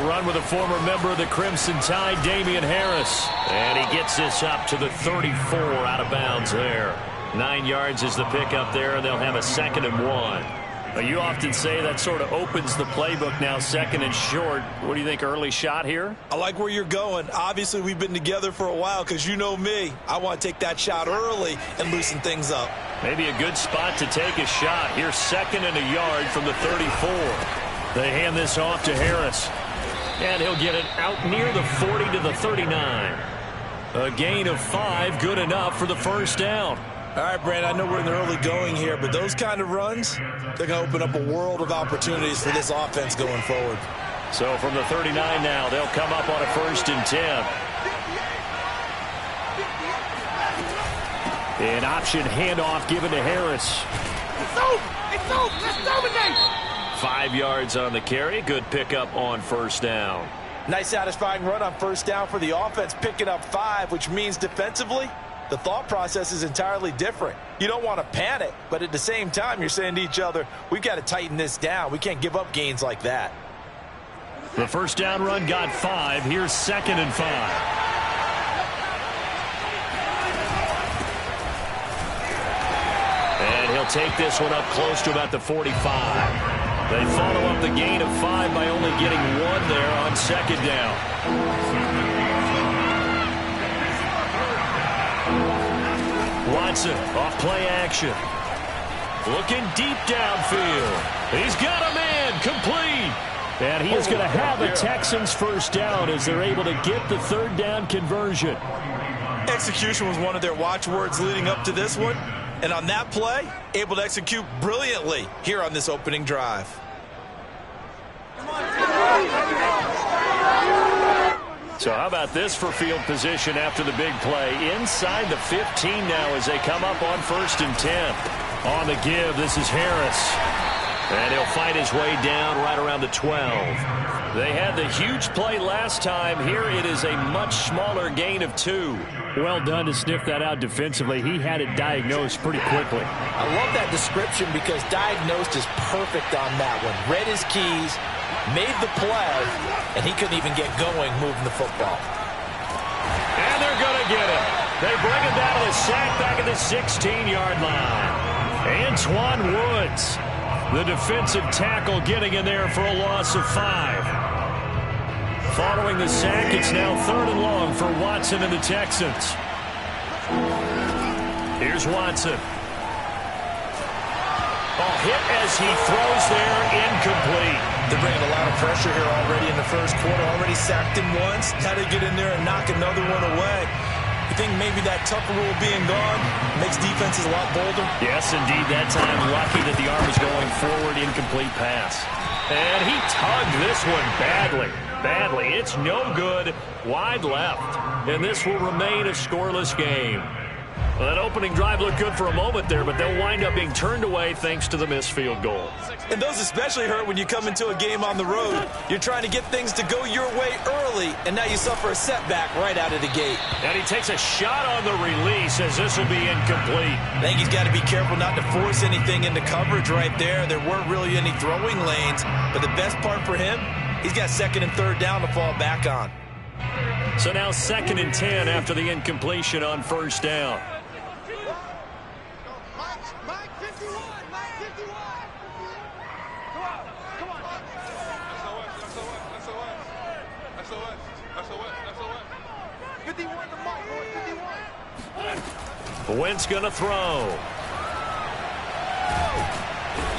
They'll run with a former member of the Crimson Tide, Damien Harris. And he gets this up to the 34 out of bounds there. 9 yards is the pickup there, and they'll have a 2nd and 1. You often say that sort of opens the playbook now, 2nd and short. What do you think, early shot here? I like where you're going. Obviously, we've been together for a while because you know me. I want to take that shot early and loosen things up. Maybe a good spot to take a shot. Here's 2nd and a yard from the 34. They hand this off to Harris. And he'll get it out near the 40 to the 39. A gain of 5, good enough for the first down. All right, Brand, I know we're in the early going here, but those kind of runs, they're going to open up a world of opportunities for this offense going forward. So from the 39 now, they'll come up on a 1st and 10. An option handoff given to Harris. It's over! It's over! Let's dominate! 5 yards on the carry. Good pickup on 1st down. Nice satisfying run on 1st down for the offense, picking up 5, which means defensively, the thought process is entirely different. You don't want to panic, but at the same time, you're saying to each other, we've got to tighten this down. We can't give up gains like that. The 1st down run got 5. Here's 2nd and 5. And he'll take this one up close to about the 45. They follow up the gain of 5 by only getting 1 there on 2nd down. Watson off play action. Looking deep downfield. He's got a man complete. And he is going to have the Texans' 1st down as they're able to get the 3rd down conversion. Execution was one of their watchwords leading up to this one. And on that play, able to execute brilliantly here on this opening drive. So how about this for field position after the big play? Inside the 15 now as they come up on 1st and 10. On the give, this is Harris. And he'll fight his way down right around the 12. They had the huge play last time. Here it is a much smaller gain of 2. Well done to sniff that out defensively. He had it diagnosed pretty quickly. I love that description because diagnosed is perfect on that one. Read his keys, made the play, and he couldn't even get going moving the football. And they're going to get him. They bring him down to the sack back at the 16-yard line. Antwaun Woods, the defensive tackle, getting in there for a loss of 5. Following the sack, it's now 3rd and long for Watson and the Texans. Here's Watson. Hit as he throws there, incomplete. They're bringing a lot of pressure here already in the 1st quarter. Already sacked him once. Had to get in there and knock another one away. You think maybe that Tucker rule being gone makes defenses a lot bolder? Yes, indeed. That time, lucky that the arm was going forward, incomplete pass. And he tugged this one badly. It's no good. Wide left. And this will remain a scoreless game. Well, that opening drive looked good for a moment there, but they'll wind up being turned away thanks to the missed field goal. And those especially hurt when you come into a game on the road. You're trying to get things to go your way early, and now you suffer a setback right out of the gate. And he takes a shot on the release as this will be incomplete. I think he's got to be careful not to force anything into coverage right there. There weren't really any throwing lanes, but the best part for him, he's got 2nd and 3rd down to fall back on. So now 2nd and 10 after the incompletion on 1st down. Wentz going to throw.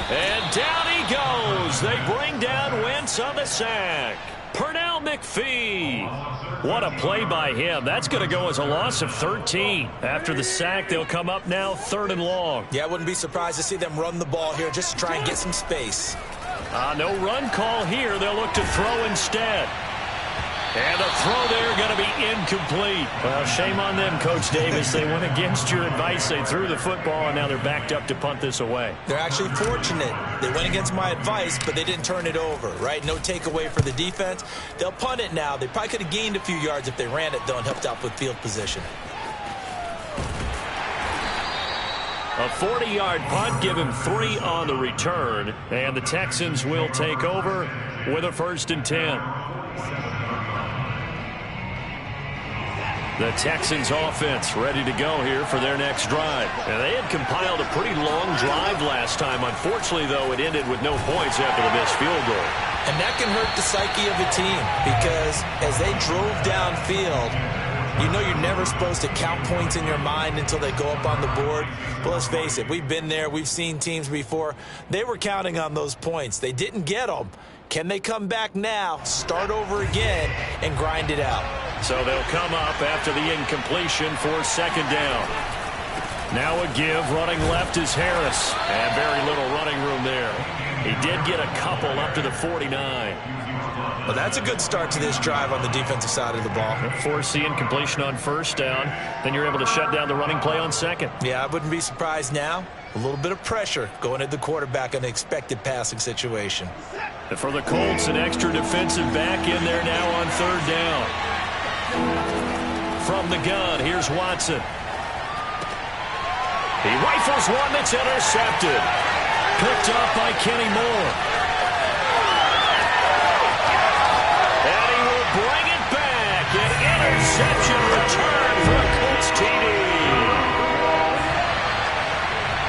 And down he goes. They bring down Wentz on the sack. Pernell McPhee. What a play by him. That's going to go as a loss of 13. After the sack, they'll come up now 3rd and long. Yeah, I wouldn't be surprised to see them run the ball here just to try and get some space. No run call here. They'll look to throw instead. And the throw there going to be incomplete. Well, shame on them, Coach Davis. They went against your advice. They threw the football, and now they're backed up to punt this away. They're actually fortunate. They went against my advice, but they didn't turn it over, right? No takeaway for the defense. They'll punt it now. They probably could have gained a few yards if they ran it, though, and helped out with field position. A 40-yard punt, give him 3 on the return, and the Texans will take over with a 1st and 10. The Texans offense ready to go here for their next drive. And they had compiled a pretty long drive last time. Unfortunately, though, it ended with no points after the missed field goal. And that can hurt the psyche of a team because as they drove downfield, you know you're never supposed to count points in your mind until they go up on the board. But let's face it, we've been there. We've seen teams before. They were counting on those points. They didn't get them. Can they come back now, start over again, and grind it out? So they'll come up after the incompletion for second down. Now a give. Running left is Harris. And very little running room there. He did get a couple up to the 49. Well, that's a good start to this drive on the defensive side of the ball. Force the incompletion on first down. Then you're able to shut down the running play on second. Yeah, I wouldn't be surprised now. A little bit of pressure going at the quarterback in an expected passing situation. And for the Colts, an extra defensive back in there now on third down. From the gun, here's Watson. He rifles one that's intercepted. Picked up by Kenny Moore. And he will bring it back. An interception return for a Colts TD.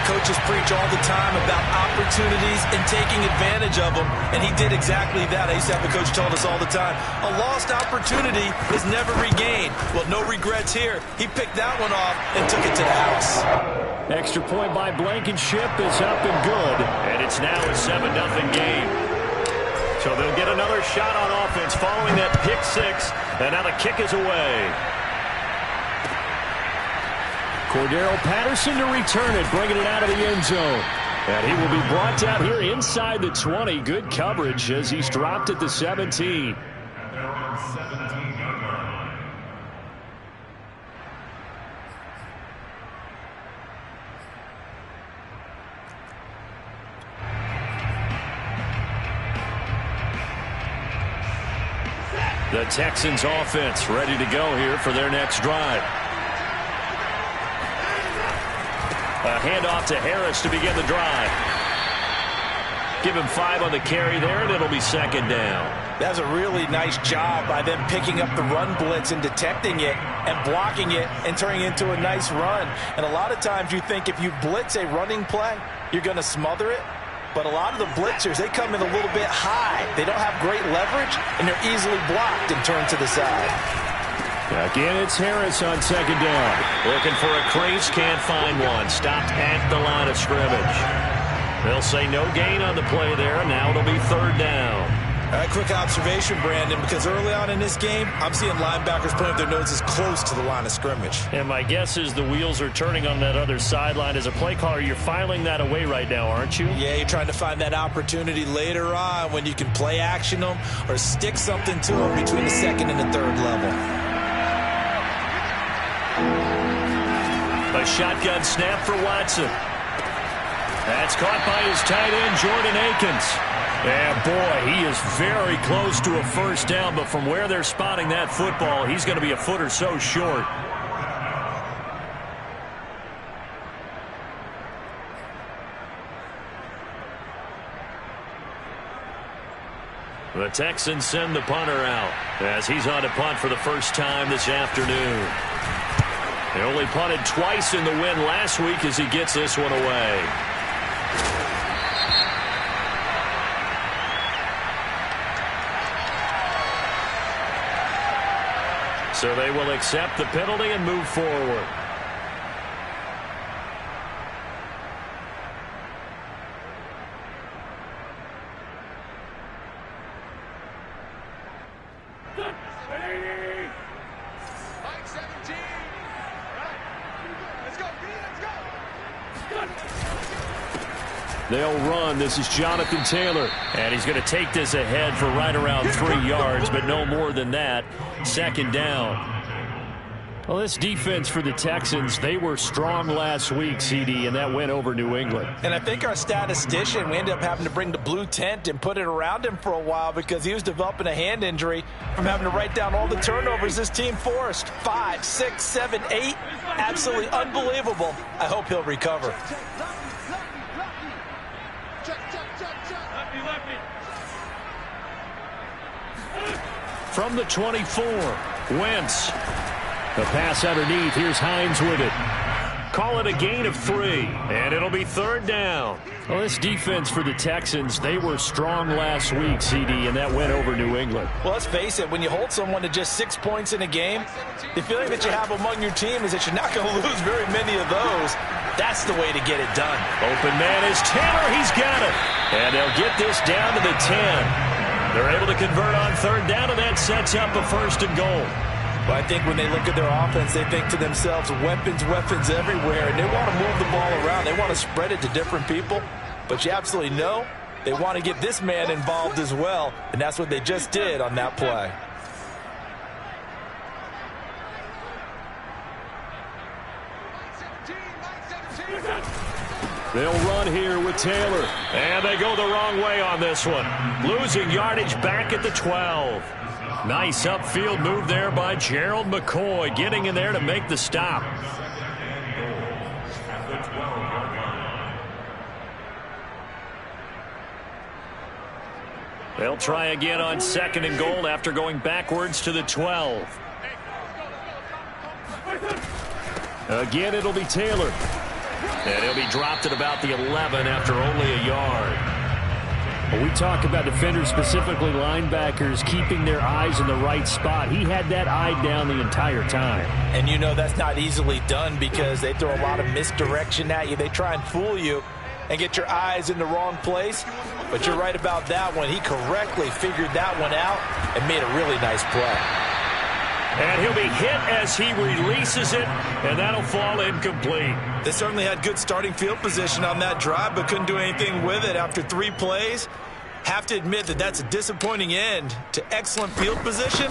Coaches preach all the time about opportunities and taking advantage of them, and he did exactly that. I used to have a coach told us all the time, a lost opportunity is never regained. Well, no regrets here. He picked that one off and took it to the house. Extra point by Blankenship is up and good, and it's now a 7-0 game. So they'll get another shot on offense following that pick six, and now the kick is away. Cordero Patterson to return it, bringing it out of the end zone. And he will be brought down here inside the 20. Good coverage as he's dropped at the 17. The Texans offense ready to go here for their next drive. A handoff to Harris to begin the drive. Give him 5 on the carry there, and it'll be second down. That's a really nice job by them picking up the run blitz and detecting it and blocking it and turning it into a nice run. And a lot of times you think if you blitz a running play, you're going to smother it. But a lot of the blitzers, they come in a little bit high. They don't have great leverage, and they're easily blocked and turned to the side. Again, it's Harris on second down. Looking for a crease, can't find one. Stopped at the line of scrimmage. They'll say no gain on the play there, and now it'll be third down. All right, quick observation, Brandon, because early on in this game, I'm seeing linebackers putting up their noses close to the line of scrimmage. And my guess is the wheels are turning on that other sideline. As a play caller, you're filing that away right now, aren't you? Yeah, you're trying to find that opportunity later on when you can play action them or stick something to them between the second and the third level. A shotgun snap for Watson. That's caught by his tight end, Jordan Akins. And boy, he is very close to a first down, but from where they're spotting that football, he's going to be a foot or so short. The Texans send the punter out as he's on to punt for the first time this afternoon. They only punted twice in the win last week as he gets this one away. So they will accept the penalty and move forward. They'll run. This is Jonathan Taylor. And he's going to take this ahead for right around 3 yards, but no more than that. Second down. Well, this defense for the Texans, they were strong last week, CD, and that went over New England. And I think our statistician, we ended up having to bring the blue tent and put it around him for a while because he was developing a hand injury from having to write down all the turnovers this team forced. 5, 6, 7, 8. Absolutely unbelievable. I hope he'll recover. From the 24, Wentz. The pass underneath. Here's Hines with it. Call it a gain of 3, and it'll be third down. Well, this defense for the Texans, they were strong last week, CD, and that went over New England. Well, let's face it, when you hold someone to just 6 points in a game, the feeling that you have among your team is that you're not going to lose very many of those. That's the way to get it done. Open man is Taylor. He's got it. And they'll get this down to the 10. They're able to convert on third down, and that sets up a first and goal. But I think when they look at their offense, they think to themselves, weapons everywhere, and they want to move the ball around. They want to spread it to different people. But you absolutely know they want to get this man involved as well, and that's what they just did on that play. They'll run here with Taylor, and they go the wrong way on this one. Losing yardage back at the 12. Nice upfield move there by Gerald McCoy, getting in there to make the stop. They'll try again on second and goal after going backwards to the 12. Again, it'll be Taylor. And he'll be dropped at about the 11 after only a yard. Well, we talk about defenders, specifically linebackers, keeping their eyes in the right spot. He had that eye down the entire time. And you know that's not easily done because they throw a lot of misdirection at you. They try and fool you and get your eyes in the wrong place. But you're right about that one. He correctly figured that one out and made a really nice play. And he'll be hit as he releases it, and that'll fall incomplete. They certainly had good starting field position on that drive, but couldn't do anything with it after 3 plays. Have to admit that that's a disappointing end to excellent field position.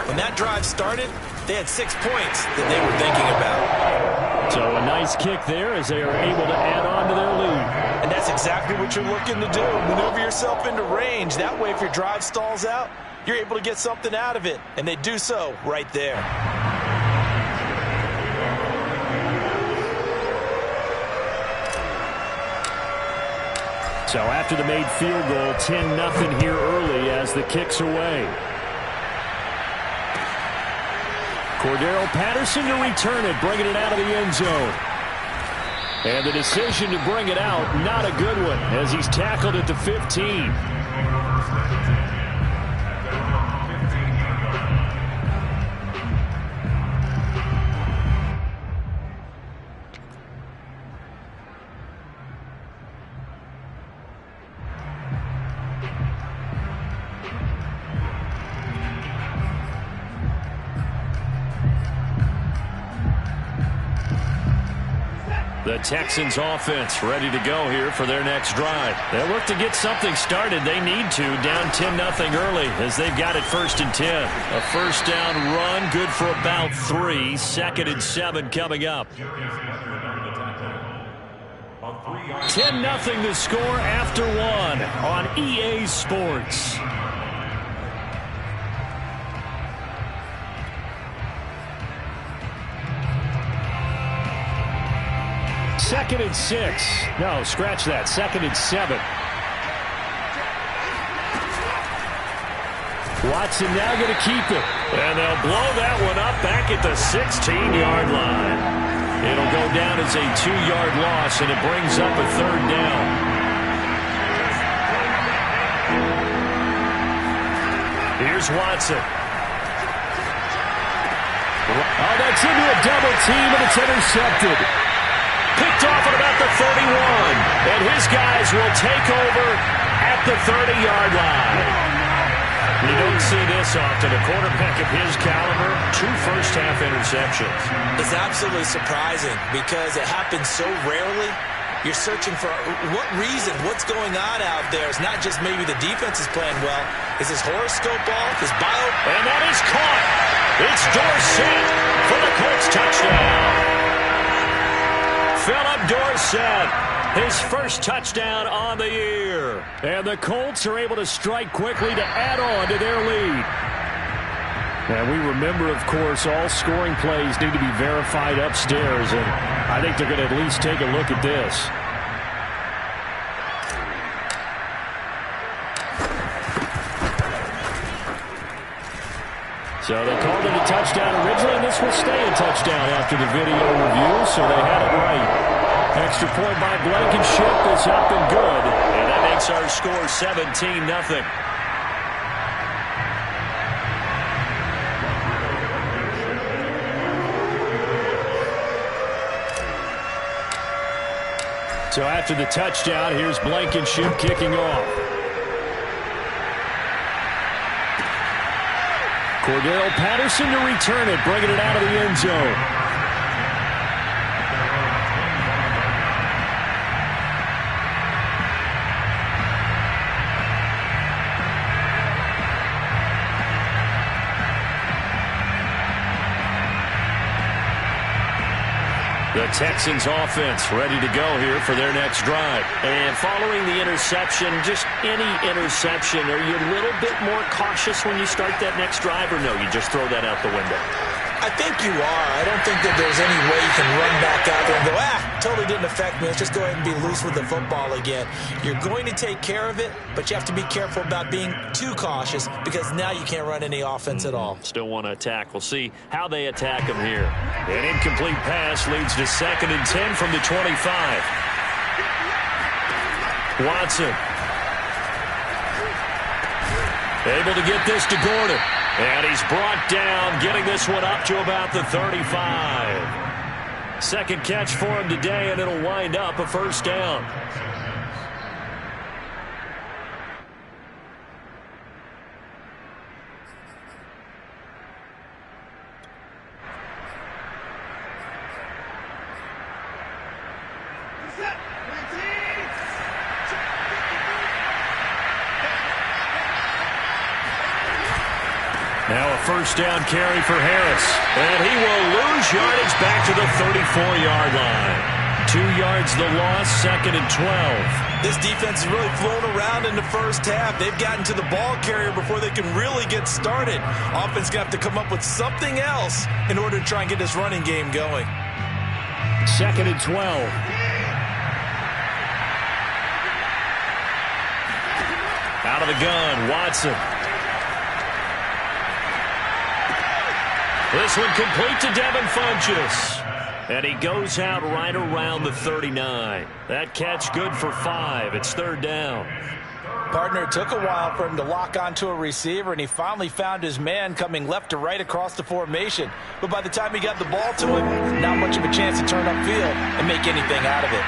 When that drive started, they had 6 points that they were thinking about. So a nice kick there as they are able to add on to their lead. And that's exactly what you're looking to do. Maneuver yourself into range. That way, if your drive stalls out, you're able to get something out of it, and they do so right there. So after the made field goal, 10-0 here early as the kick's away. Cordero Patterson to return it, bringing it out of the end zone. And the decision to bring it out, not a good one, as he's tackled at the 15. The Texans offense ready to go here for their next drive. They'll look to get something started. They need to, down 10-0 early as they've got it 1st and 10. A first down run, good for about 3. 2nd and 7 coming up. 10-0 the score after 1 on EA Sports. Second and 6. No, scratch that. 2nd and 7. Watson now going to keep it. And they'll blow that one up back at the 16-yard line. It'll go down as a 2-yard loss, and it brings up a 3rd down. Here's Watson. Oh, that's into a double team, and it's intercepted. Picked off at about the 31. And his guys will take over at the 30-yard line. You don't see this often. A quarterback of his caliber, 2 first-half interceptions. It's absolutely surprising because it happens so rarely. You're searching for what reason, what's going on out there. It's not just maybe the defense is playing well. Is his horoscope off? His bio? And that is caught. It's Dorsett for the Colts touchdown. Philip Dorsett, his first touchdown on the year. And the Colts are able to strike quickly to add on to their lead. And we remember, of course, all scoring plays need to be verified upstairs, and I think they're going to at least take a look at this. So they called it a touchdown originally, and this will stay a touchdown after the video review, so they had it right. Extra point by Blankenship is up and good, and that makes our score 17-0. So after the touchdown, here's Blankenship kicking off. Cordell Patterson to return it, bringing it out of the end zone. The Texans offense ready to go here for their next drive. And following the interception, just any interception, are you a little bit more cautious when you start that next drive, or no, you just throw that out the window? I think you are. I don't think that there's any way you can run back out there and go, totally didn't affect me. Let's just go ahead and be loose with the football again. You're going to take care of it, but you have to be careful about being too cautious because now you can't run any offense at all. Still want to attack. We'll see how they attack them here. An incomplete pass leads to 2nd and 10 from the 25. Watson. Able to get this to Gordon. And he's brought down, getting this one up to about the 35. Second catch for him today, and it'll wind up a first down. Now a first down carry for Harris. And he will lose yardage back to the 34-yard line. 2 yards the loss, 2nd and 12. This defense has really flown around in the first half. They've gotten to the ball carrier before they can really get started. Offense going to have to come up with something else in order to try and get this running game going. 2nd and 12. Out of the gun, Watson. This one complete to Devin Funchess. And he goes out right around the 39. That catch good for 5. It's 3rd down. Partner, it took a while for him to lock onto a receiver, and he finally found his man coming left to right across the formation. But by the time he got the ball to him, not much of a chance to turn upfield and make anything out of it.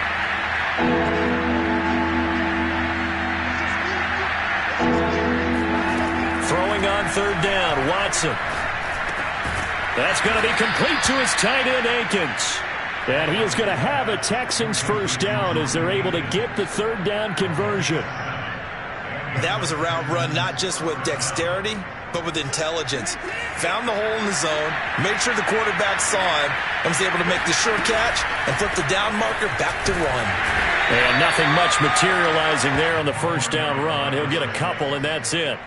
Throwing on 3rd down, Watson. That's going to be complete to his tight end, Akins. And he is going to have a Texans first down as they're able to get the 3rd down conversion. That was a route run not just with dexterity, but with intelligence. Found the hole in the zone, made sure the quarterback saw him, and was able to make the sure catch and flip the down marker back to run. And nothing much materializing there on the first down run. He'll get a couple, and that's it.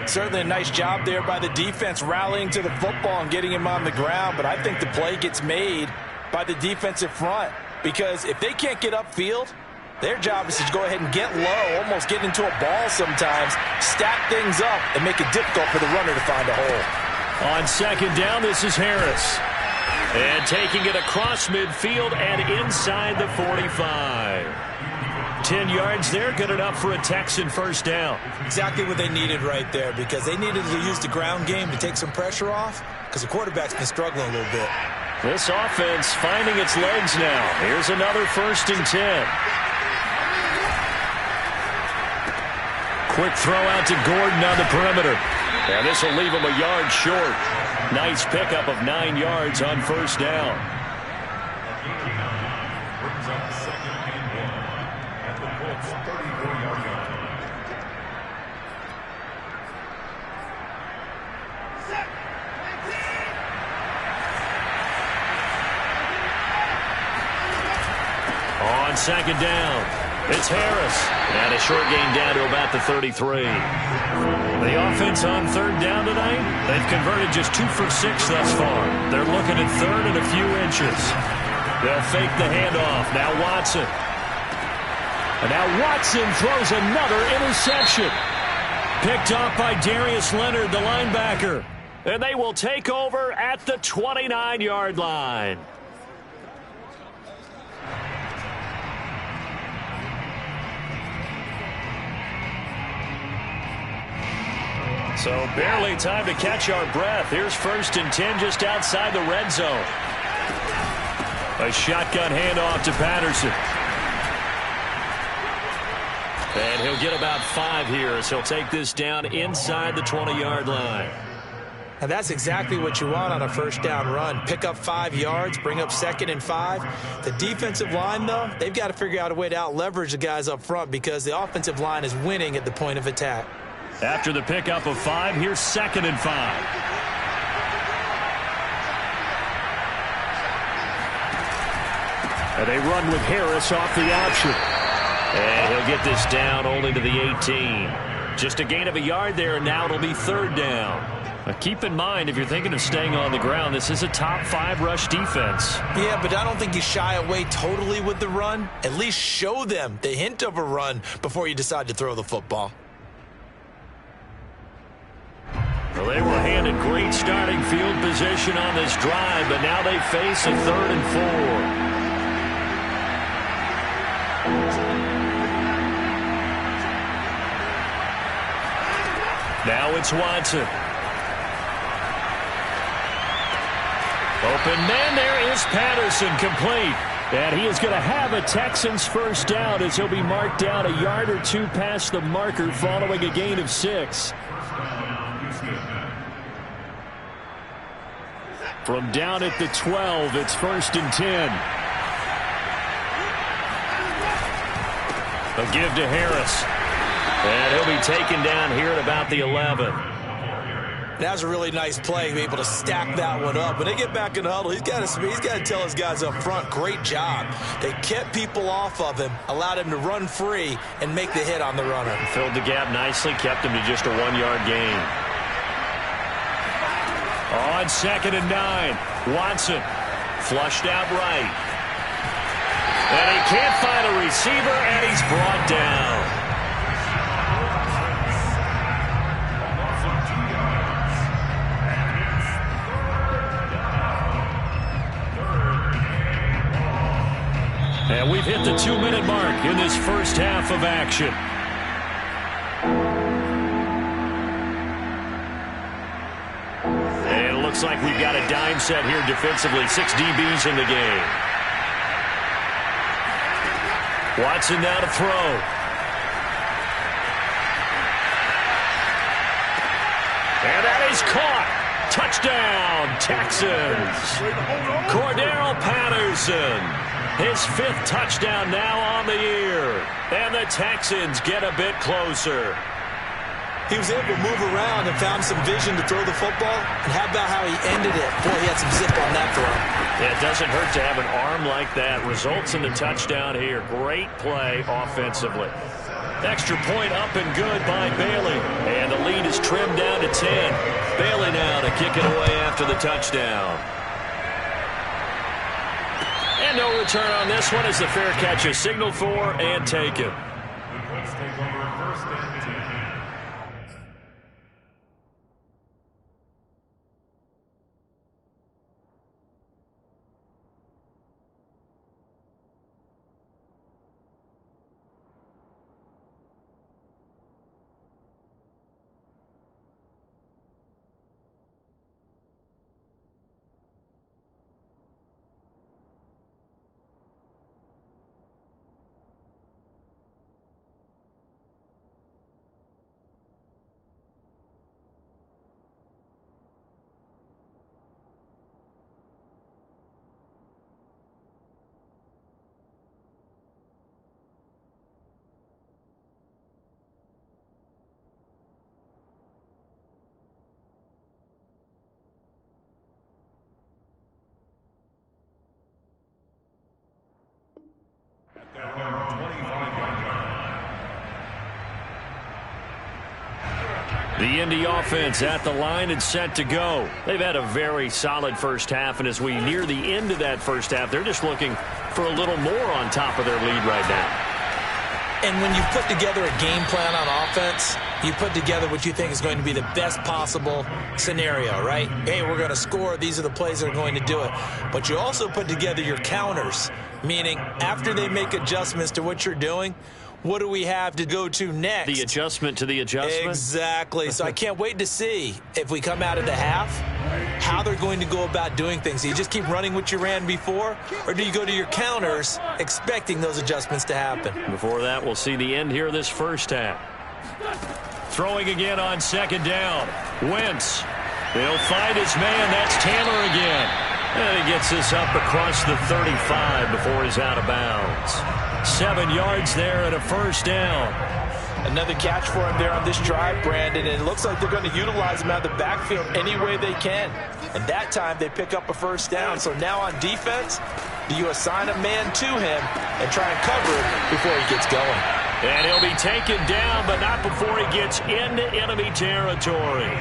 Certainly a nice job there by the defense rallying to the football and getting him on the ground, but I think the play gets made by the defensive front because if they can't get upfield, their job is to go ahead and get low, almost get into a ball sometimes, stack things up, and make it difficult for the runner to find a hole. On 2nd down, this is Harris. And taking it across midfield and inside the 45. 10 yards there, good enough for a Texan first down. Exactly what they needed right there because they needed to use the ground game to take some pressure off because the quarterback's been struggling a little bit. This offense finding its legs now. Here's another 1st and 10. Quick throw out to Gordon on the perimeter. And this will leave him a yard short. Nice pickup of 9 yards on first down. On 2nd down, it's Harris. And a short gain down to about the 33. The offense on 3rd down tonight, they've converted just 2 for 6 thus far. They're looking at 3rd and a few inches. They'll fake the handoff. Now Watson. And now Watson throws another interception. Picked off by Darius Leonard, the linebacker. And they will take over at the 29-yard line. So barely time to catch our breath. Here's 1st and 10 just outside the red zone. A shotgun handoff to Patterson. And he'll get about 5 here as he'll take this down inside the 20-yard line. And that's exactly what you want on a first down run. Pick up 5 yards, bring up 2nd and 5. The defensive line, though, they've got to figure out a way to out-leverage the guys up front because the offensive line is winning at the point of attack. After the pickup of 5, here's 2nd and 5. And they run with Harris off the option. And he'll get this down only to the 18. Just a gain of a yard there, and now it'll be 3rd down. Now keep in mind, if you're thinking of staying on the ground, this is a top 5 rush defense. Yeah, but I don't think you shy away totally with the run. At least show them the hint of a run before you decide to throw the football. Well, they were handed great starting field position on this drive, but now they face a 3rd and 4. Now it's Watson. Open man, there is Patterson, complete. And he is going to have a Texans first down as he'll be marked down a yard or 2 past the marker following a gain of 6. From down at the 12, it's 1st and 10. A give to Harris. And he'll be taken down here at about the 11. That was a really nice play, be able to stack that one up. When they get back in the huddle, he's got to tell his guys up front, great job. They kept people off of him, allowed him to run free, and make the hit on the runner. Filled the gap nicely, kept him to just a 1-yard gain. On 2nd and 9, Watson flushed out right. And he can't find a receiver, and he's brought down. And we've hit the 2-minute mark in this first half of action. And it looks like we've got a dime set here defensively. 6 DBs in the game. Watson now to throw. And that is caught. Touchdown, Texans. Cordero Patterson. His 5th touchdown now on the year. And the Texans get a bit closer. He was able to move around and found some vision to throw the football. And how about how he ended it? Boy, he had some zip on that throw. Yeah, it doesn't hurt to have an arm like that. Results in the touchdown here. Great play offensively. Extra point up and good by Bailey. And the lead is trimmed down to 10. Bailey now to kick it away after the touchdown. And no return on this one as the fair catch is signaled for and taken. The Indy offense at the line and set to go. They've had a very solid first half, and as we near the end of that first half, they're just looking for a little more on top of their lead right now. And when you put together a game plan on offense, You put together what you think is going to be the best possible scenario, right? Hey, we're going to score. These are the plays that are going to do it. But you also put together your counters, meaning after they make adjustments to what you're doing, what do we have to go to next? The adjustment to the adjustment? Exactly. So I can't wait to see if we come out of the half, how they're going to go about doing things. Do you just keep running what you ran before, or do you go to your counters expecting those adjustments to happen? Before that, we'll see the end here of this first half. Throwing again on second down. Wentz. They'll find his man. That's Taylor again. And he gets this up across the 35 before he's out of bounds. 7 yards there and a first down. Another catch for him there on this drive, Brandon, and it looks like they're going to utilize him out of the backfield any way they can. And that time they pick up a first down. So now on defense, you assign a man to him and try and cover it before he gets going. And he'll be taken down, but not before he gets into enemy territory.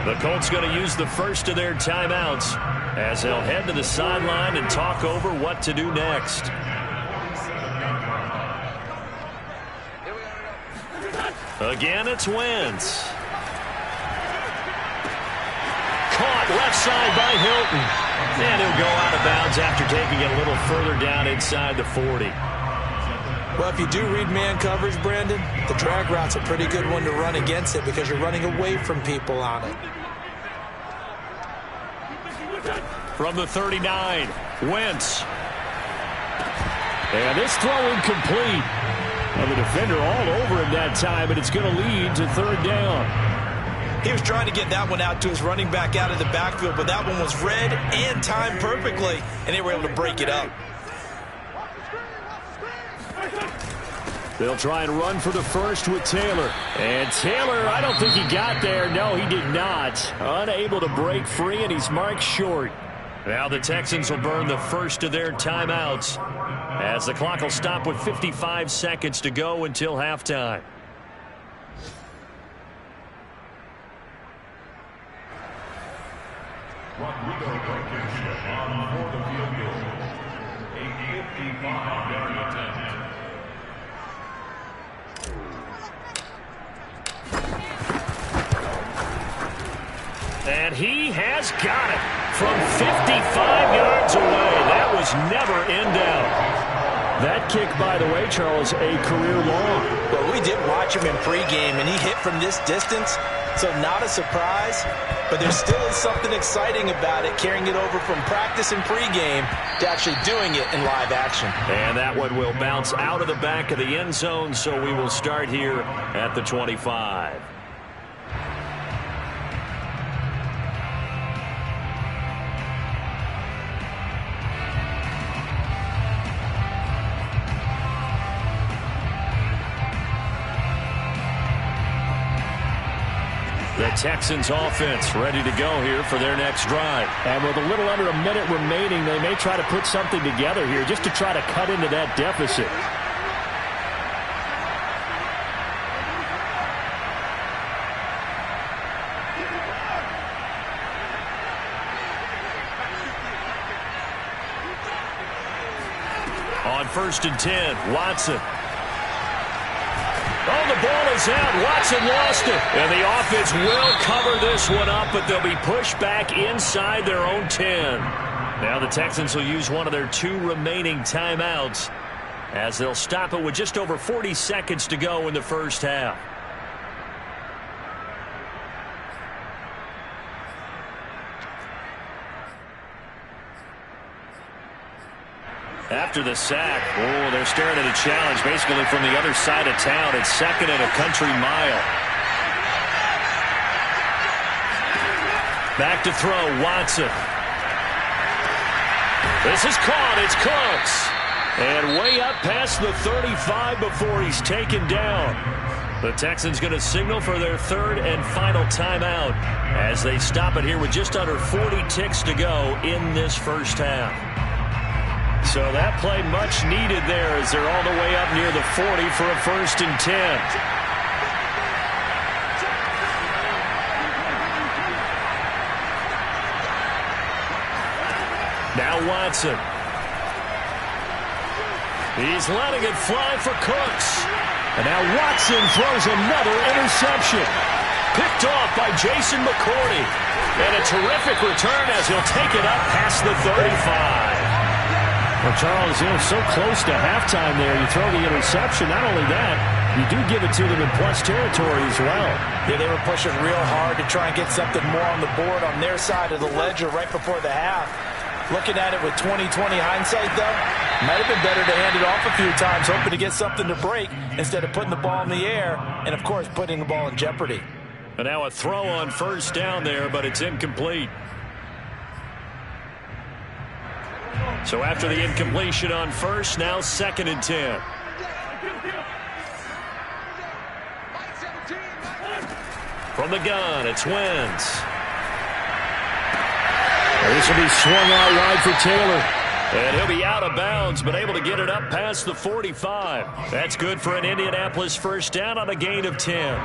The Colts going to use the first of their timeouts as they'll head to the sideline and talk over what to do next. Again, it's Wentz. Caught left side by Hilton. And he'll go out of bounds after taking it a little further down inside the 40. Well, if you do read man coverage, Brandon, the drag route's a pretty good one to run against it because you're running away from people on it. From the 39, Wentz. And this throw incomplete. Well, the defender all over him that time, and it's going to lead to third down. He was trying to get that one out to his running back out of the backfield, but that one was read and timed perfectly, and they were able to break it up. They'll try and run for the first with Taylor. And Taylor, I don't think he got there. No, he did not. Unable to break free, and he's marked short. Now the Texans will burn the first of their timeouts as the clock will stop with 55 seconds to go until halftime. Rodrigo Blankenship on for the field goal. A 55-yard attempt. And he has got it from 55 yards away. That was never in doubt. That kick, by the way, Charles, a career long. Well, we did watch him in pregame, and he hit from this distance, so not a surprise. But there still is something exciting about it, carrying it over from practice and pregame to actually doing it in live action. And that one will bounce out of the back of the end zone, so we will start here at the 25. The Texans offense ready to go here for their next drive. And with a little under a minute remaining, they may try to put something together here just to try to cut into that deficit. On 1st and 10, Watson. Oh, the ball is out. Watson lost it. And the offense will cover this one up, but they'll be pushed back inside their own 10. Now the Texans will use one of their 2 remaining timeouts as they'll stop it with just over 40 seconds to go in the first half. After the sack, they're staring at a challenge basically from the other side of town. It's 2nd and a country mile. Back to throw, Watson. This is caught. It's Cooks. And way up past the 35 before he's taken down. The Texans going to signal for their 3rd and final timeout as they stop it here with just under 40 ticks to go in this first half. So that play much needed there as they're all the way up near the 40 for a 1st and 10. Now Watson. He's letting it fly for Cooks. And now Watson throws another interception. Picked off by Jason McCourty. And a terrific return as he'll take it up past the 35. Well, Charles, so close to halftime there. You throw the interception. Not only that, you do give it to them in plus territory as well. Yeah, they were pushing real hard to try and get something more on the board on their side of the ledger right before the half. Looking at it with 20/20 hindsight, though, might have been better to hand it off a few times, hoping to get something to break instead of putting the ball in the air and, of course, putting the ball in jeopardy. And now a throw on first down there, but it's incomplete. So after the incompletion on first, now 2nd and 10. From the gun, it's Wentz. This will be swung out wide for Taylor. And he'll be out of bounds, but able to get it up past the 45. That's good for an Indianapolis first down on a gain of 10.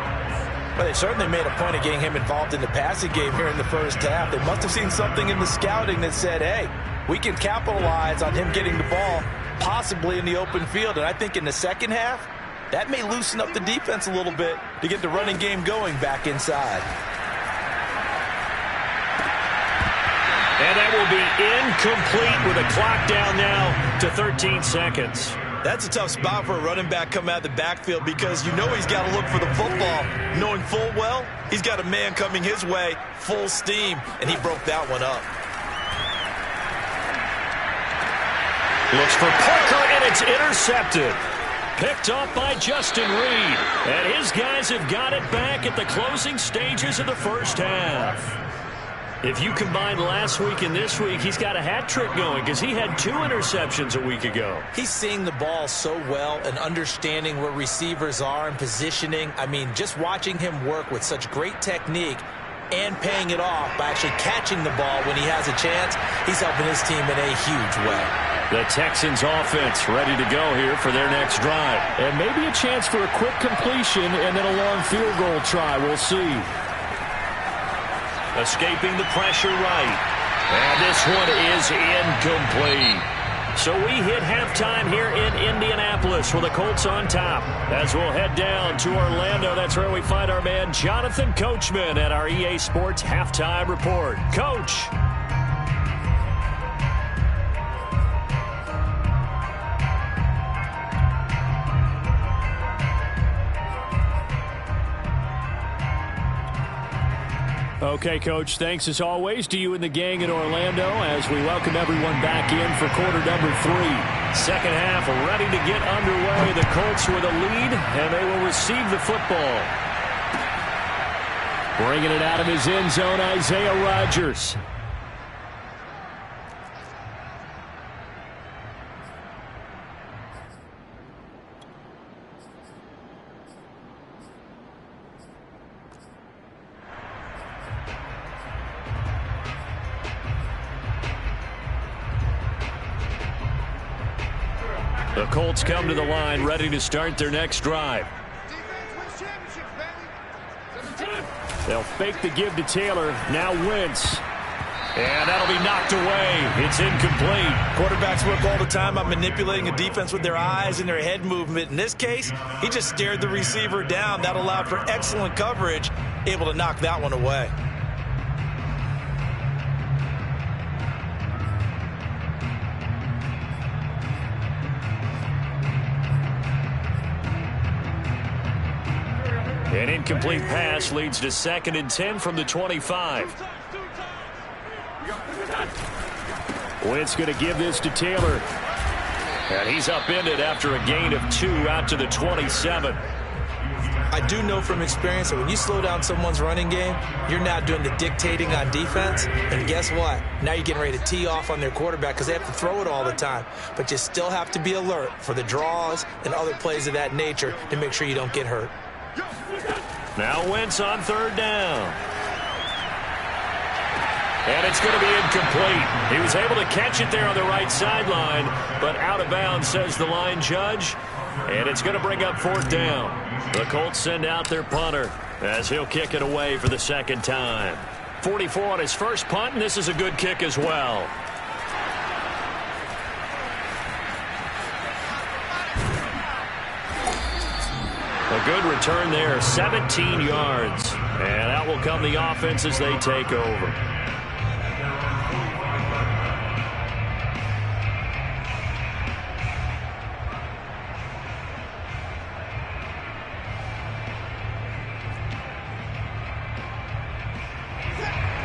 Well, they certainly made a point of getting him involved in the passing game here in the first half. They must have seen something in the scouting that said, hey, we can capitalize on him getting the ball possibly in the open field. And I think in the second half, that may loosen up the defense a little bit to get the running game going back inside. And that will be incomplete with a clock down now to 13 seconds. That's a tough spot for a running back coming out of the backfield because you know he's got to look for the football, knowing full well he's got a man coming his way full steam, and he broke that one up. Looks for Parker, and it's intercepted. Picked off by Justin Reed. And his guys have got it back at the closing stages of the first half. If you combine last week and this week, he's got a hat trick going because he had 2 interceptions a week ago. He's seeing the ball so well and understanding where receivers are and positioning. I mean, just watching him work with such great technique and paying it off by actually catching the ball when he has a chance, he's helping his team in a huge way. The Texans offense ready to go here for their next drive. And maybe a chance for a quick completion and then a long field goal try. We'll see. Escaping the pressure right. And this one is incomplete. So we hit halftime here in Indianapolis with the Colts on top. As we'll head down to Orlando, that's where we find our man Jonathan Coachman at our EA Sports Halftime Report. Coach. Okay, Coach, thanks as always to you and the gang in Orlando as we welcome everyone back in for quarter number 3. Second half ready to get underway. The Colts with a lead, and they will receive the football. Bringing it out of his end zone, Isaiah Rodgers. The Colts come to the line ready to start their next drive. They'll fake the give to Taylor. Now Wentz. And that'll be knocked away. It's incomplete. Quarterbacks work all the time on manipulating a defense with their eyes and their head movement. In this case, he just stared the receiver down. That allowed for excellent coverage, able to knock that one away. An incomplete pass leads to 2nd and 10 from the 25. Wentz going to give this to Taylor. And he's upended after a gain of 2 out to the 27. I do know from experience that when you slow down someone's running game, you're now doing the dictating on defense. And guess what? Now you're getting ready to tee off on their quarterback because they have to throw it all the time. But you still have to be alert for the draws and other plays of that nature to make sure you don't get hurt. Now Wentz on 3rd down. And it's going to be incomplete. He was able to catch it there on the right sideline, but out of bounds, says the line judge. And it's going to bring up 4th down. The Colts send out their punter as he'll kick it away for the 2nd time. 44 on his first punt, and this is a good kick as well. return there, 17 yards. And out will come the offense as they take over.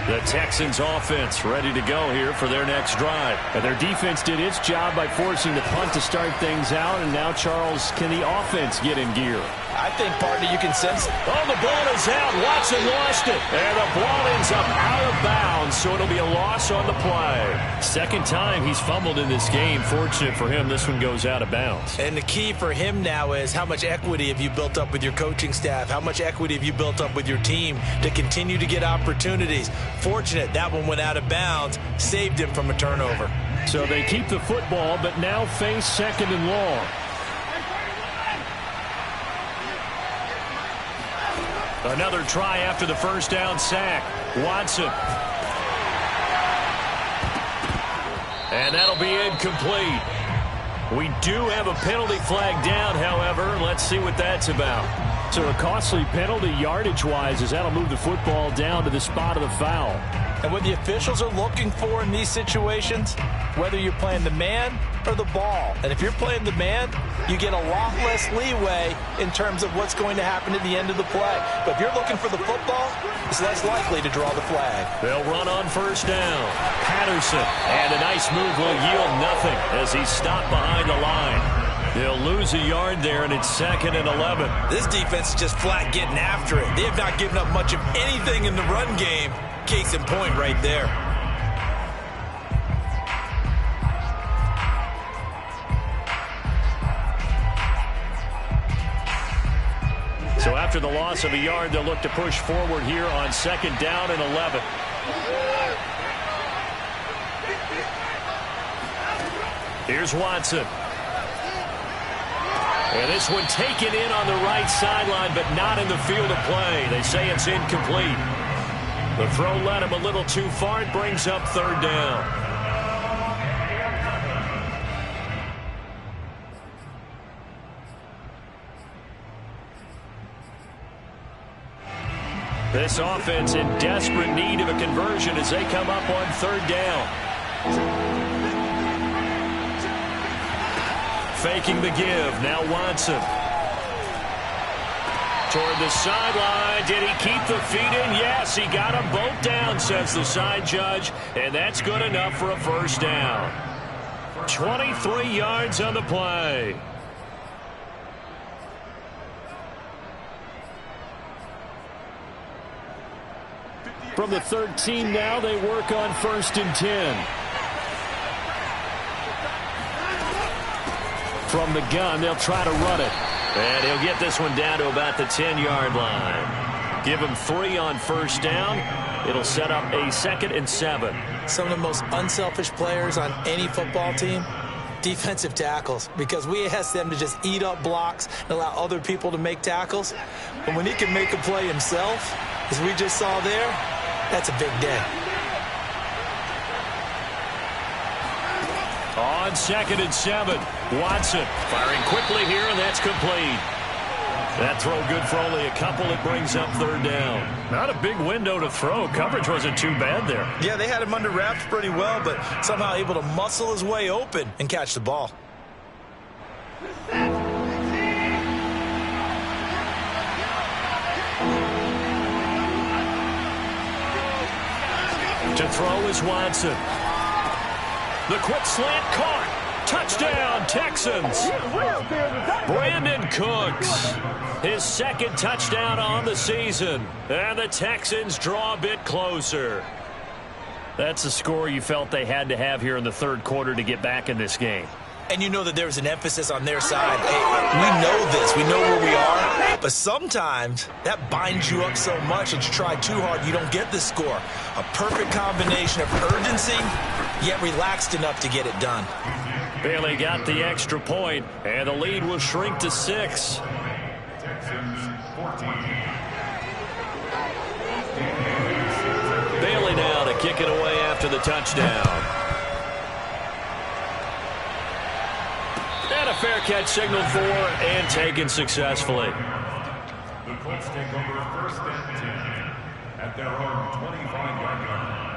The Texans offense ready to go here for their next drive. And their defense did its job by forcing the punt to start things out. And now, Charles, can the offense get in gear? I think, partner, you can sense it. Oh, the ball is out. Watson lost it. And the ball ends up out of bounds, so it'll be a loss on the play. Second time he's fumbled in this game. Fortunate for him, this one goes out of bounds. And the key for him now is how much equity have you built up with your coaching staff? How much equity have you built up with your team to continue to get opportunities? Fortunate that one went out of bounds, saved him from a turnover. So they keep the football, but now face second and long. Another try after the first down sack. Watson. And that'll be incomplete. We do have a penalty flag down, however. Let's see what that's about. So a costly penalty yardage-wise as that'll move the football down to the spot of the foul. And what the officials are looking for in these situations, whether you're playing the man or the ball. And if you're playing the man, you get a lot less leeway in terms of what's going to happen at the end of the play. But if you're looking for the football, it's less likely to draw the flag. They'll run on first down. Patterson. And a nice move will yield nothing as he's stopped behind the line. They'll lose a yard there, and it's 2nd and 11. This defense is just flat getting after it. They have not given up much of anything in the run game. Case in point right there. So after the loss of a yard, they'll look to push forward here on 2nd down and 11. Here's Watson. And this one taken in on the right sideline, but not in the field of play. They say it's incomplete. The throw led him a little too far. It brings up 3rd down. This offense in desperate need of a conversion as they come up on 3rd down. Faking the give. Now Watson. Toward the sideline. Did he keep the feet in? Yes, he got them both down, says the side judge. And that's good enough for a 1st down. 23 yards on the play. From the 13 now, they work on 1st and 10. From the gun, they'll try to run it. And he'll get this one down to about the 10-yard line. Give him 3 on 1st down. It'll set up a 2nd and 7. Some of the most unselfish players on any football team, defensive tackles, because we ask them to just eat up blocks and allow other people to make tackles. But when he can make a play himself, as we just saw there, that's a big day. On 2nd and 7, Watson firing quickly here, and that's complete. That throw good for only a couple. It brings up 3rd down. Not a big window to throw. Coverage wasn't too bad there. Yeah, they had him under wraps pretty well, but somehow able to muscle his way open and catch the ball. To throw is Watson. The quick slant caught. Touchdown, Texans. Brandon Cooks. His 2nd touchdown on the season. And the Texans draw a bit closer. That's a score you felt they had to have here in the 3rd quarter to get back in this game. And you know that there's an emphasis on their side. Hey, we know this. We know where we are. But sometimes that binds you up so much that you try too hard, you don't get the score. A perfect combination of urgency, yet relaxed enough to get it done. Bailey got the extra point, and the lead will shrink to 6. Bailey now to kick it away after the touchdown. And a fair catch signaled for and taken successfully. The Colts take over 1st and 10 at their own 25-yard line.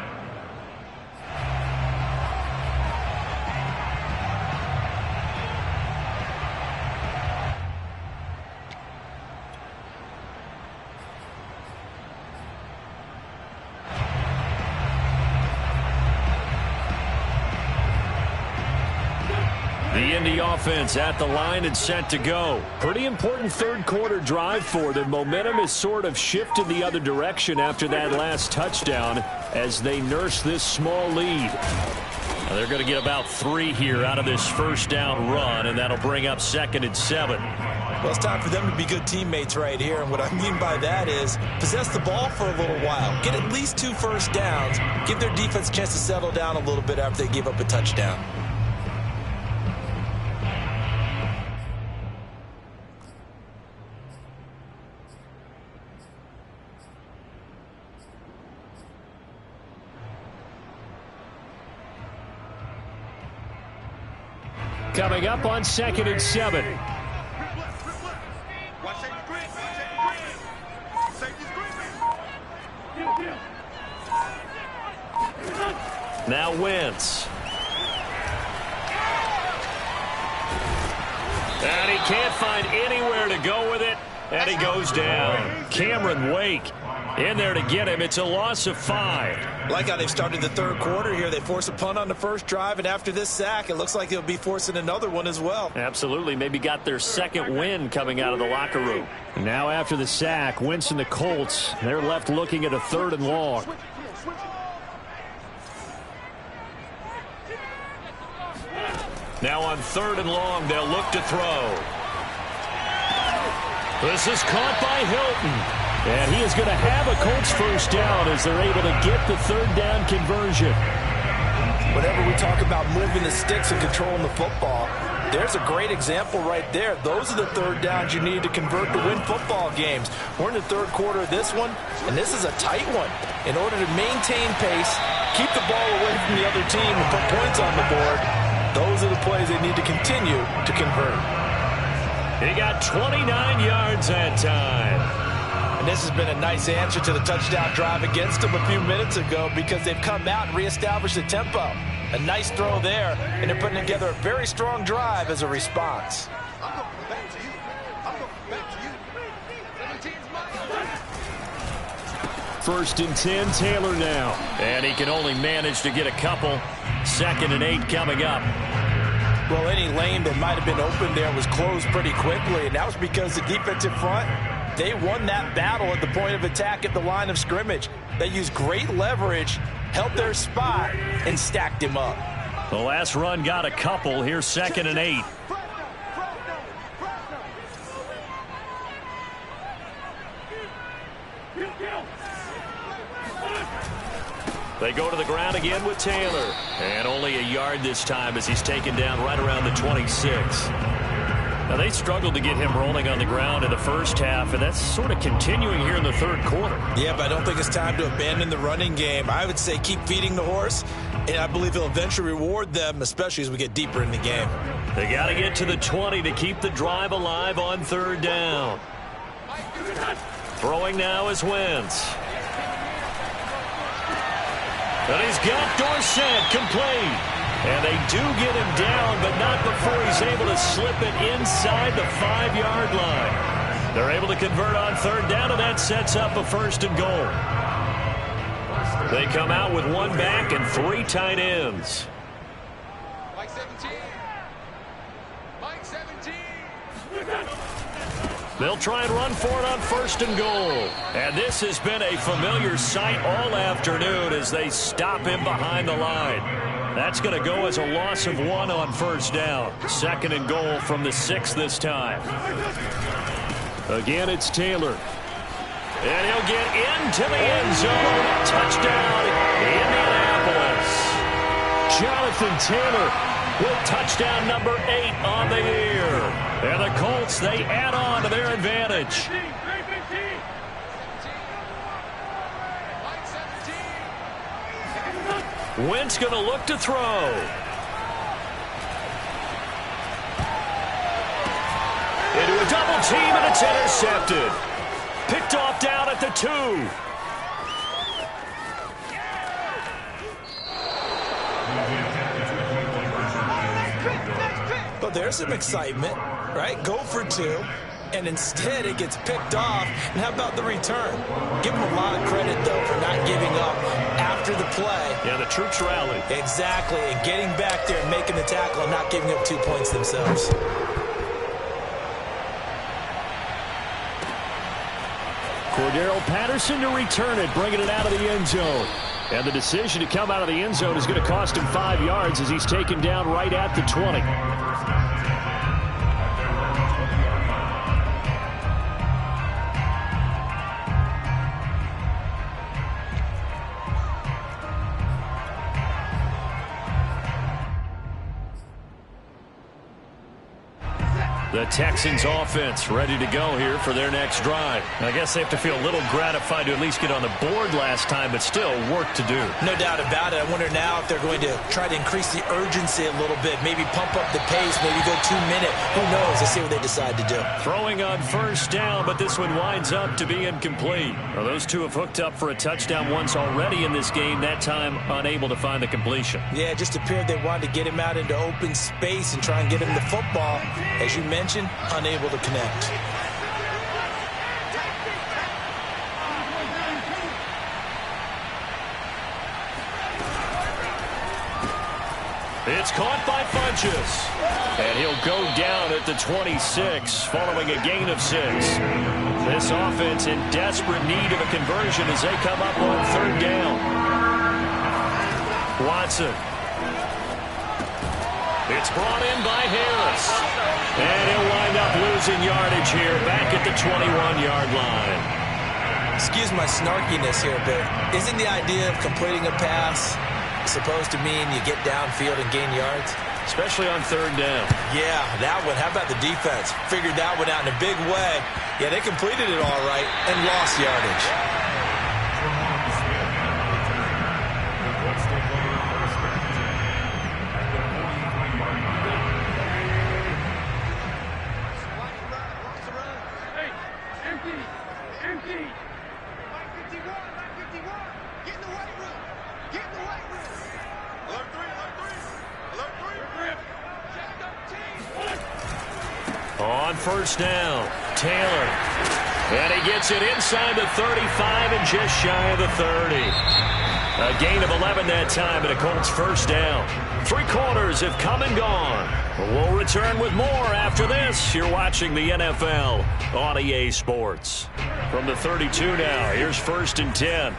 The Indy offense at the line and set to go. Pretty important third quarter drive for them. Momentum is sort of shifted the other direction after that last touchdown as they nurse this small lead. Now they're going to get about 3 here out of this first down run, and that'll bring up 2nd and 7. Well, it's time for them to be good teammates right here, and what I mean by that is possess the ball for a little while. Get at least 2 first downs. Give their defense a chance to settle down a little bit after they give up a touchdown. Coming up on 2nd and 7. Now Wentz. And he can't find anywhere to go with it, and he goes down. Cameron Wake in there to get him. It's a loss of 5. Like how they've started the third quarter here. They force a punt on the first drive, and after this sack, it looks like they'll be forcing another one as well. Absolutely. Maybe got their second win coming out of the locker room. Now after the sack, Wentz and the Colts, they're left looking at a 3rd and long. Now on 3rd and long, they'll look to throw. This is caught by Hilton. And he is going to have a Colts first down as they're able to get the 3rd down conversion. Whenever we talk about moving the sticks and controlling the football, there's a great example right there. Those are the 3rd downs you need to convert to win football games. We're in the 3rd quarter of this one, and this is a tight one. In order to maintain pace, keep the ball away from the other team, and put points on the board, those are the plays they need to continue to convert. He got 29 yards that time. And this has been a nice answer to the touchdown drive against them a few minutes ago because they've come out and reestablished the tempo. A nice throw there, and they're putting together a very strong drive as a response. First and 10, Taylor now. And he can only manage to get a couple. 2nd and 8 coming up. Well, any lane that might have been open there was closed pretty quickly, and that was because the defensive front, they won that battle at the point of attack at the line of scrimmage. They used great leverage, held their spot, and stacked him up. The last run got a couple. Here's 2nd and 8. They go to the ground again with Taylor. And only a yard this time as he's taken down right around the 26. Now, they struggled to get him rolling on the ground in the first half, and that's sort of continuing here in the 3rd quarter. Yeah, but I don't think it's time to abandon the running game. I would say keep feeding the horse, and I believe he'll eventually reward them, especially as we get deeper in the game. They got to get to the 20 to keep the drive alive on 3rd down. Throwing now is Wentz. And he's got Dorsett complete. And they do get him down, but not before he's able to slip it inside the 5-yard line. They're able to convert on 3rd down, and that sets up a 1st and goal. They come out with 1 back and 3 tight ends. Mike 17. Mike 17. They'll try and run for it on 1st and goal. And this has been a familiar sight all afternoon as they stop him behind the line. That's going to go as a loss of 1 on 1st down. 2nd and goal from the 6 this time. Again, it's Taylor. And he'll get into the end zone. Touchdown, Indianapolis. Jonathan Taylor with touchdown number 8 on the year. And the Colts, they add on to their advantage. Wentz going to look to throw. Into a double team, and it's intercepted. picked off down at the 2. Well, there's some excitement, right? Go for 2. And instead it gets picked off. And how about the return? Give them a lot of credit, though, for not giving up after the play. Yeah, the troops rallied. Exactly, and getting back there and making the tackle and not giving up 2 points themselves. Cordero Patterson to return it, bringing it out of the end zone. And the decision to come out of the end zone is going to cost him 5 yards as he's taken down right at the 20. The Texans offense ready to go here for their next drive. I guess they have to feel a little gratified to at least get on the board last time, but still work to do. No doubt about it. I wonder now if they're going to try to increase the urgency a little bit, maybe pump up the pace, maybe go 2 minute. Who knows? Let's see what they decide to do. Throwing on first down, but this one winds up to be incomplete. Well, those two have hooked up for a touchdown once already in this game, that time unable to find the completion. Yeah, it just appeared they wanted to get him out into open space and try and get him the football. As you mentioned, unable to connect. It's caught by Funchess. And he'll go down at the 26 following a gain of 6. This offense in desperate need of a conversion as they come up on 3rd down. Watson. It's brought in by Harris. And he'll wind up losing yardage here back at the 21-yard line. Excuse my snarkiness here, but isn't the idea of completing a pass supposed to mean you get downfield and gain yards? Especially on 3rd down. Yeah, that one. How about the defense? Figured that one out in a big way. Yeah, they completed it all right and lost yardage. On first down, Taylor. And he gets it inside the 35 and just shy of the 30. A gain of 11 that time and a Colts first down. 3 quarters have come and gone. We'll return with more after this. You're watching the NFL on EA Sports. From the 32 now, here's 1st and 10.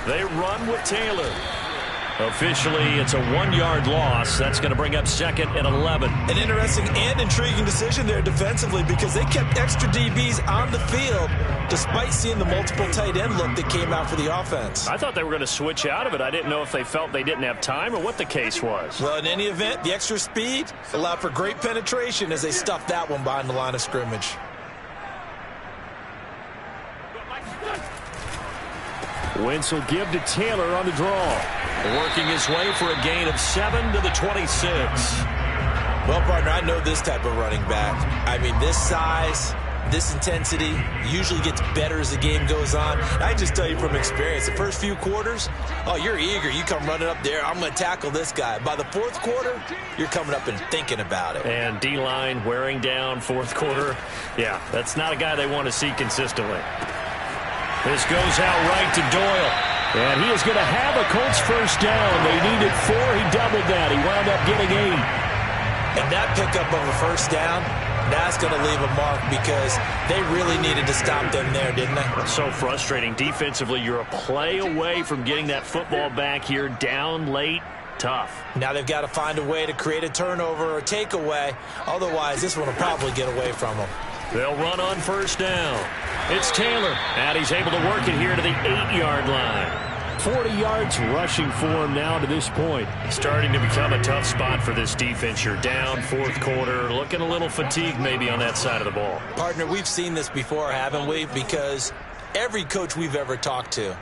They run with Taylor. Officially, it's a 1-yard loss. That's going to bring up 2nd and 11. An interesting and intriguing decision there defensively because they kept extra DBs on the field despite seeing the multiple tight end look that came out for the offense. I thought they were going to switch out of it. I didn't know if they felt they didn't have time or what the case was. Well, in any event, the extra speed allowed for great penetration as they stuffed that one behind the line of scrimmage. Wentz will give to Taylor on the draw. Working his way for a gain of 7 to the 26. Well, partner, I know this type of running back. I mean, this size, this intensity usually gets better as the game goes on. I just tell you from experience, the first few quarters, oh, you're eager. You come running up there. I'm going to tackle this guy. By the 4th quarter, you're coming up and thinking about it. And D-line wearing down 4th quarter. Yeah, that's not a guy they want to see consistently. This goes out right to Doyle. And he is going to have a Colts first down. They needed 4. He doubled that. He wound up getting 8. And that pickup of a first down, that's going to leave a mark because they really needed to stop them there, didn't they? So frustrating. Defensively, you're a play away from getting that football back here down late. Tough. Now they've got to find a way to create a turnover or takeaway. Otherwise, this one will probably get away from them. They'll run on first down. It's Taylor, and he's able to work it here to the 8-yard line. 40 yards rushing for him now to this point. Starting to become a tough spot for this defense. You're down 4th quarter, looking a little fatigued maybe on that side of the ball. Partner, we've seen this before, haven't we? Because every coach we've ever talked to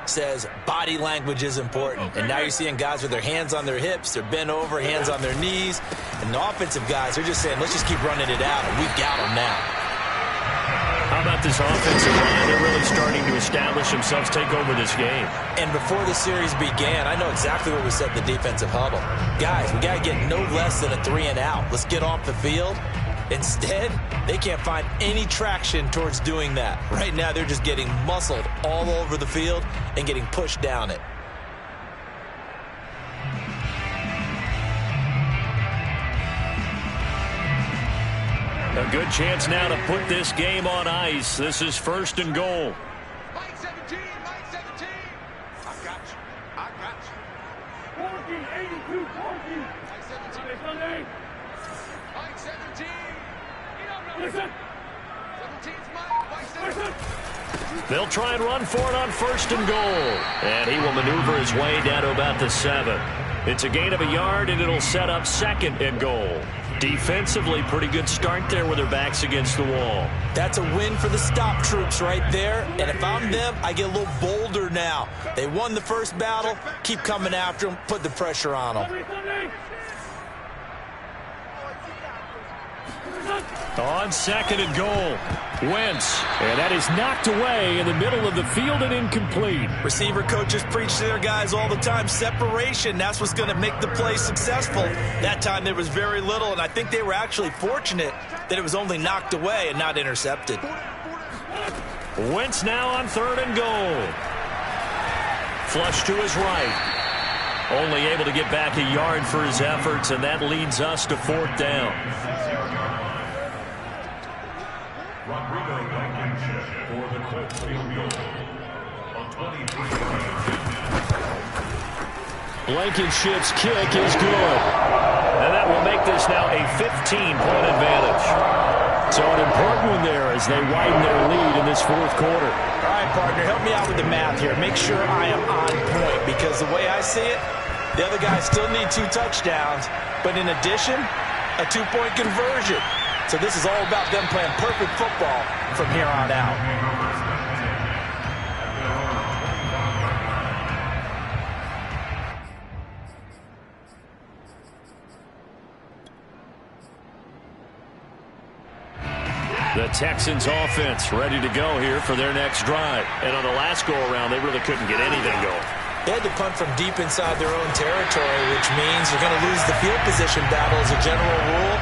says body language is important. And now you're seeing guys with their hands on their hips, they're bent over, hands on their knees. And the offensive guys, they're just saying, let's just keep running it out, and we got them now. How about this offensive line? They're really starting to establish themselves, take over this game. And before the series began, I know exactly what we said in the defensive huddle. Guys, we got to get no less than a 3-and-out. Let's get off the field. Instead, they can't find any traction towards doing that. Right now, they're just getting muscled all over the field and getting pushed down it. A good chance now to put this game on ice. This is 1st and goal. Mike 17, Mike 17. I got you. I got you. 14, 82, 14. Mike 17. Mike 17. Listen. 17's Mike. Mike 17. They'll try and run for it on 1st and goal. And he will maneuver his way down to about the 7. It's a gain of a yard, and it'll set up 2nd and goal. Defensively, pretty good start there with their backs against the wall. That's a win for the stop troops right there. And if I'm them, I get a little bolder now. They won the first battle. Keep coming after them. Put the pressure on them. On 2nd and goal, Wentz. And that is knocked away in the middle of the field and incomplete. Receiver coaches preach to their guys all the time. Separation, that's what's going to make the play successful. That time there was very little, and I think they were actually fortunate that it was only knocked away and not intercepted. Wentz now on 3rd and goal. Flush to his right. Only able to get back a yard for his efforts, and that leads us to 4th down. Rodrigo Blankenship for the Colts field goal. A 23-yard Blankenship's kick is good. And that will make this now a 15-point advantage. So an important one there as they widen their lead in this 4th quarter. All right, partner, help me out with the math here. Make sure I am on point, because the way I see it, the other guys still need 2 touchdowns, but in addition, a 2-point conversion. So this is all about them playing perfect football from here on out. The Texans offense ready to go here for their next drive. And on the last go-around, they really couldn't get anything going. They had to punt from deep inside their own territory, which means they're going to lose the field position battle as a general rule.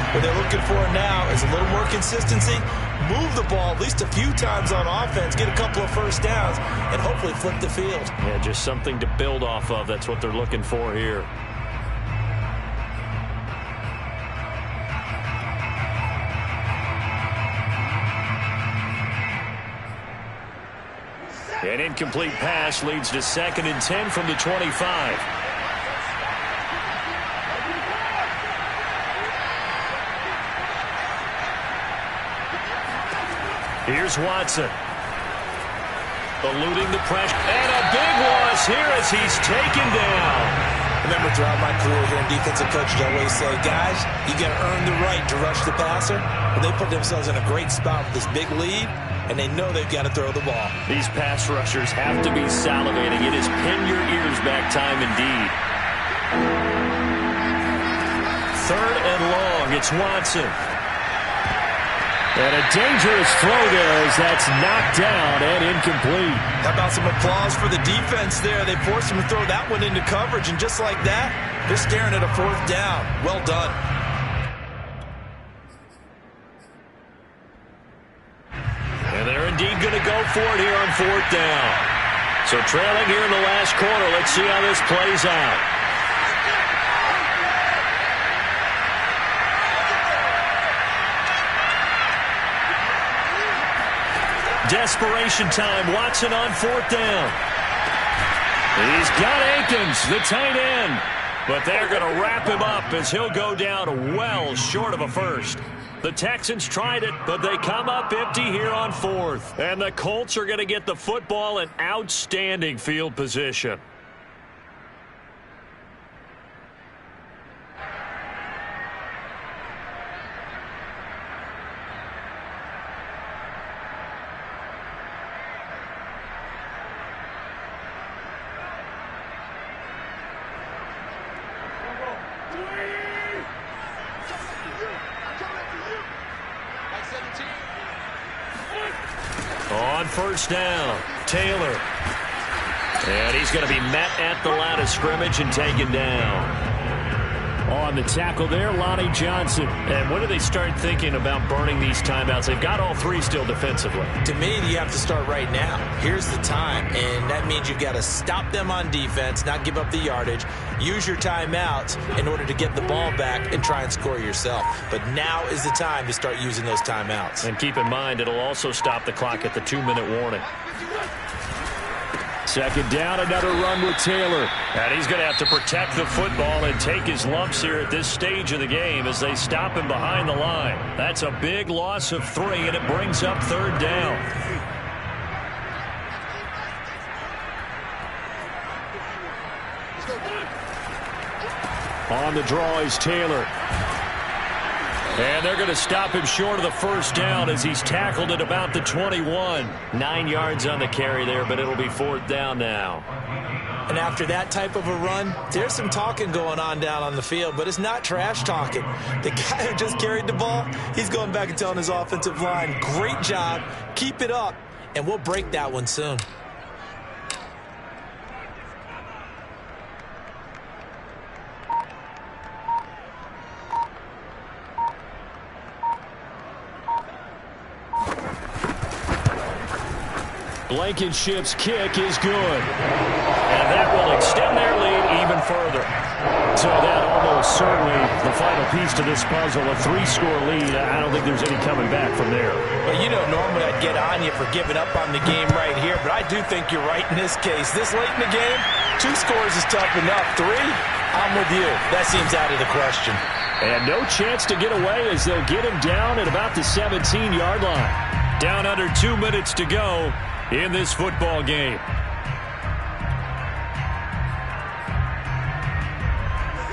What they're looking for now is a little more consistency, move the ball at least a few times on offense, get a couple of first downs, and hopefully flip the field. Yeah, just something to build off of. That's what they're looking for here. An incomplete pass leads to 2nd and 10 from the 25. Here's Watson. Eluding the pressure. And a big loss here as he's taken down. Remember, throughout my career here in defensive coaches, I always say, guys, you got to earn the right to rush the passer. But they put themselves in a great spot with this big lead, and they know they've got to throw the ball. These pass rushers have to be salivating. It is pin your ears back time indeed. 3rd and long. It's Watson. And a dangerous throw there as that's knocked down and incomplete. How about some applause for the defense there? They forced him to throw that one into coverage, and just like that, they're staring at a 4th down. Well done. And they're indeed going to go for it here on 4th down. So trailing here in the last quarter. Let's see how this plays out. Desperation time. Watson on 4th down. He's got Akins, the tight end. But they're going to wrap him up as he'll go down well short of a first. The Texans tried it, but they come up empty here on 4th. And the Colts are going to get the football in outstanding field position. first down. Taylor. And he's going to be met at the line of scrimmage and taken down. On the tackle there, Lonnie Johnson. And when do they start thinking about burning these timeouts? They've got all three still defensively. To me, you have to start right now. Here's the time, and that means you've got to stop them on defense, not give up the yardage, use your timeouts in order to get the ball back and try and score yourself. But now is the time to start using those timeouts. And keep in mind, it'll also stop the clock at the 2-minute warning. Second down, another run with Taylor. And he's going to have to protect the football and take his lumps here at this stage of the game as they stop him behind the line. That's a big loss of 3, and it brings up third down. On the draw is Taylor. And they're going to stop him short of the first down as he's tackled at about the 21. 9 yards on the carry there, but it'll be fourth down now. And after that type of a run, there's some talking going on down on the field, but it's not trash talking. The guy who just carried the ball, he's going back and telling his offensive line, great job, keep it up, and we'll break that one soon. Blankenship's kick is good. And that will extend their lead even further. So that almost certainly the final piece to this puzzle, a 3-score lead. I don't think there's any coming back from there. Well, you know, normally I'd get on you for giving up on the game right here, but I do think you're right in this case. This late in the game, 2 scores is tough enough. 3, I'm with you. That seems out of the question. And no chance to get away as they'll get him down at about the 17-yard line. Down under 2 minutes to go in this football game.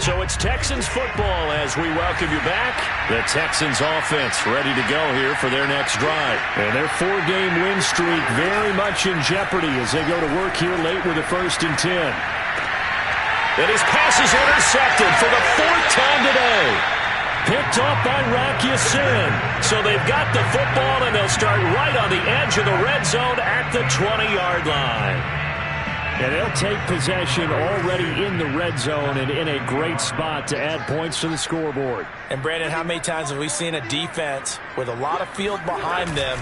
So it's Texans football as we welcome you back. The Texans offense ready to go here for their next drive. And their 4-game win streak very much in jeopardy as they go to work here late with a 1st and 10. And his pass is intercepted for the 4th time today. Picked off by Rock Ya-Sin. So they've got the football, and they'll start right on the edge of the red zone at the 20-yard line. And they'll take possession already in the red zone and in a great spot to add points to the scoreboard. And, Brandon, how many times have we seen a defense with a lot of field behind them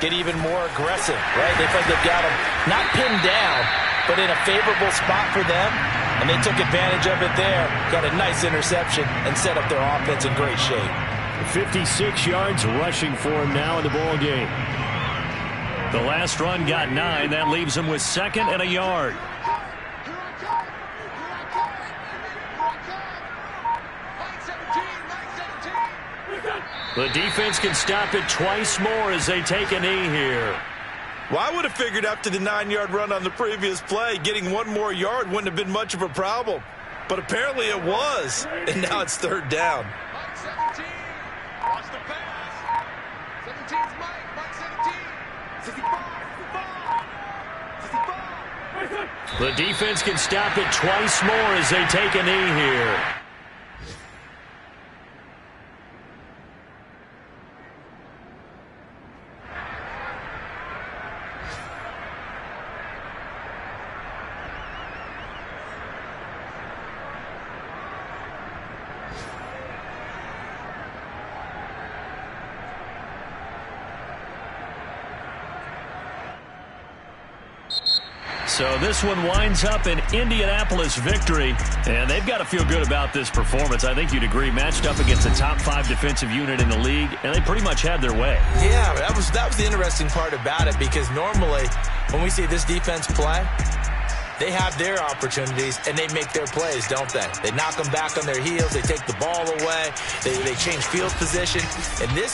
get even more aggressive, right? They think they've got them not pinned down, but in a favorable spot for them. And they took advantage of it there, got a nice interception, and set up their offense in great shape. 56 yards rushing for him now in the ball game. The last run got 9. That leaves him with 2nd and a yard. The defense can stop it twice more as they take a knee here. Well, I would have figured after the 9-yard run on the previous play, getting 1 more yard wouldn't have been much of a problem. But apparently it was, and now it's 3rd down. Mike 17. Watch the pass. 17's Mike 17. 65. The defense can stop it twice more as they take a knee here. So this one winds up an Indianapolis victory, and they've got to feel good about this performance. I think you'd agree, matched up against a top 5 defensive unit in the league, and they pretty much had their way. Yeah, that was the interesting part about it, because normally when we see this defense play, they have their opportunities, and they make their plays, don't they? They knock them back on their heels. They take the ball away. They change field position. And this